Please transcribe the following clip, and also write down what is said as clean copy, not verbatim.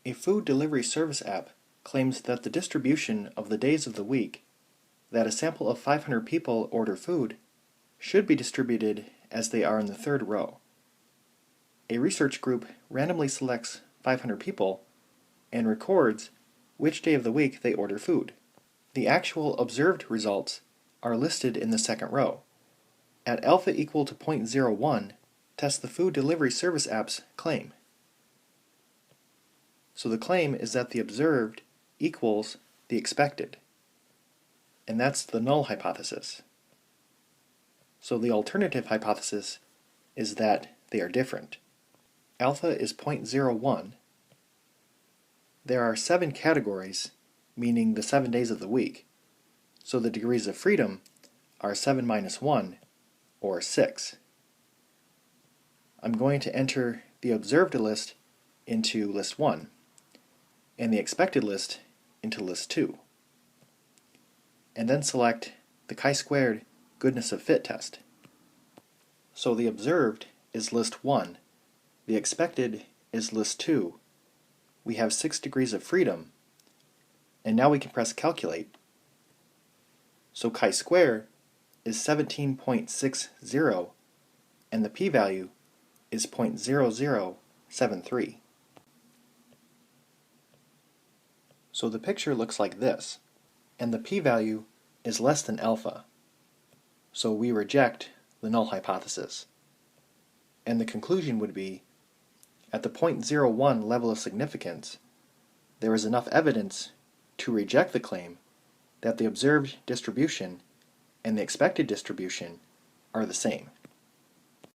A food delivery service app claims that the distribution of the days of the week that a sample of 500 people order food should be distributed as they are in the third row. A research group randomly selects 500 people and records which day of the week they order food. The actual observed results are listed in the second row. At alpha equal to 0.01, test the food delivery service app's claim. So the claim is that the observed equals the expected, and that's the null hypothesis. So the alternative hypothesis is that they are different. Alpha is 0.01. There are 7 categories, meaning the 7 days of the week, so the degrees of freedom are 7 minus 1, or 6. I'm going to enter the observed list into list 1, and the expected list into list 2, and then select the chi-squared goodness of fit test. So the observed is list 1, the expected is list 2, we have 6 degrees of freedom, and now we can press calculate. So chi-square is 17.60, and the p-value is 0.0073. So the picture looks like this, and the p-value is less than alpha. So we reject the null hypothesis. And the conclusion would be, at the 0.01 level of significance, there is enough evidence to reject the claim that the observed distribution and the expected distribution are the same.